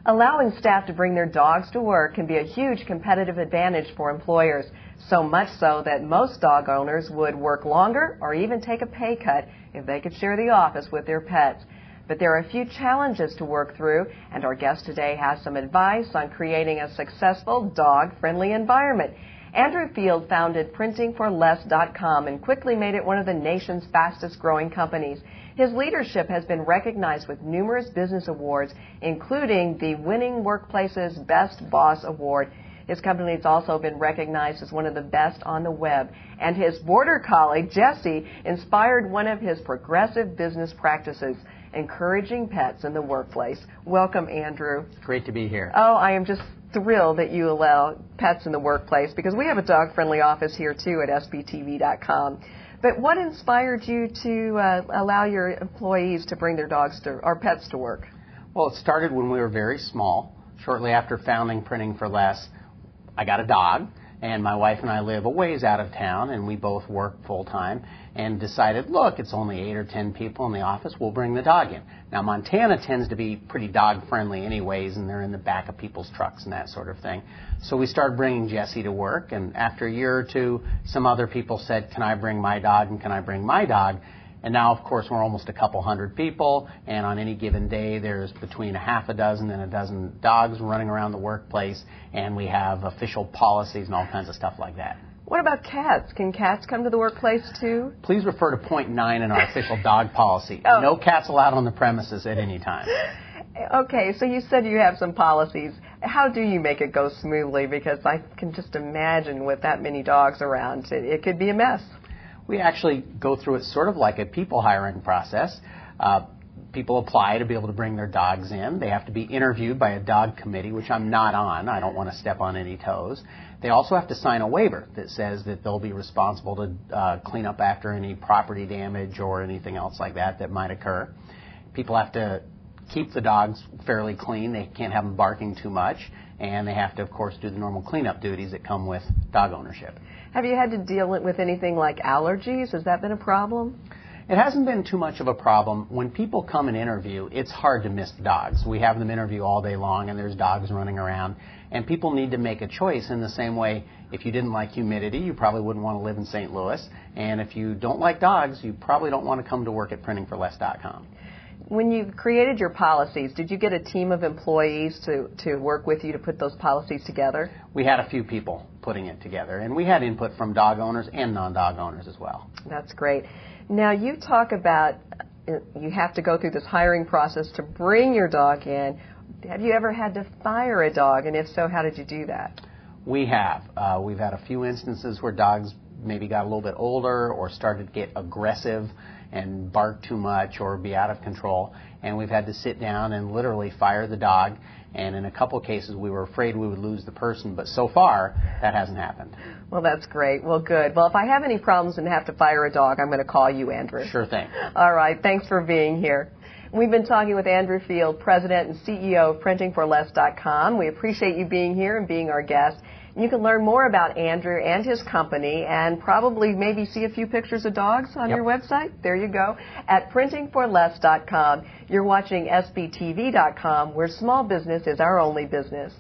Allowing staff to bring their dogs to work can be a huge competitive advantage for employers, so much so that most dog owners would work longer or even take a pay cut if they could share the office with their pets. But there are a few challenges to work through, and our guest today has some advice on creating a successful dog-friendly environment. Andrew Field founded printingforless.com and quickly made it one of the nation's fastest-growing companies. His leadership has been recognized with numerous business awards, including the Winning Workplace's Best Boss Award. His company has also been recognized as one of the best on the web. And his border collie, Jessie, inspired one of his progressive business practices, encouraging pets in the workplace. Welcome, Andrew. Great to be here. Oh, I am just thrilled that you allow pets in the workplace, because we have a dog-friendly office here, too, at SBTV.com. But what inspired you to allow your employees to bring their dogs or pets to work? Well, it started when we were very small. Shortly after founding Printing for Less, I got a dog, and my wife and I live a ways out of town, and we both work full-time, and decided, look, it's only 8 or 10 people in the office, we'll bring the dog in. Now, Montana tends to be pretty dog-friendly anyways, and they're in the back of people's trucks and that sort of thing. So we started bringing Jessie to work, and after a year or two, some other people said, can I bring my dog, and can I bring my dog? And now, of course, we're almost a couple hundred people, and on any given day, there's between a half a dozen and a dozen dogs running around the workplace, and we have official policies and all kinds of stuff like that. What about cats? Can cats come to the workplace, too? Please refer to point 9 in our official dog policy. Oh. No cats allowed on the premises at any time. Okay, so you said you have some policies. How do you make it go smoothly? Because I can just imagine with that many dogs around, it could be a mess. We actually go through it sort of like a people hiring process. People apply to be able to bring their dogs in. They have to be interviewed by a dog committee, which I'm not on. I don't want to step on any toes. They also have to sign a waiver that says that they'll be responsible to clean up after any property damage or anything else like that might occur. People have to keep the dogs fairly clean. They can't have them barking too much. And they have to, of course, do the normal cleanup duties that come with dog ownership. Have you had to deal with anything like allergies? Has that been a problem? It hasn't been too much of a problem. When people come and interview, it's hard to miss dogs. We have them interview all day long, and there's dogs running around. And people need to make a choice in the same way. If you didn't like humidity, you probably wouldn't want to live in St. Louis. And if you don't like dogs, you probably don't want to come to work at printingforless.com. When you created your policies, did you get a team of employees to work with you to put those policies together? We had a few people putting it together, and we had input from dog owners and non-dog owners as well. That's great. Now, you talk about you have to go through this hiring process to bring your dog in. Have you ever had to fire a dog, and if so, how did you do that? We have. We've had a few instances where dogs maybe got a little bit older or started to get aggressive and bark too much or be out of control, and we've had to sit down and literally fire the dog, and in a couple of cases we were afraid we would lose the person, but so far that hasn't happened. Well, that's great. Well, good. Well, if I have any problems and have to fire a dog, I'm going to call you, Andrew. Sure thing. All right. Thanks for being here. We've been talking with Andrew Field, President and CEO of printingforless.com. We appreciate you being here and being our guest. You can learn more about Andrew and his company and probably maybe see a few pictures of dogs on your website. There you go, at printingforless.com. You're watching SBTV.com, where small business is our only business.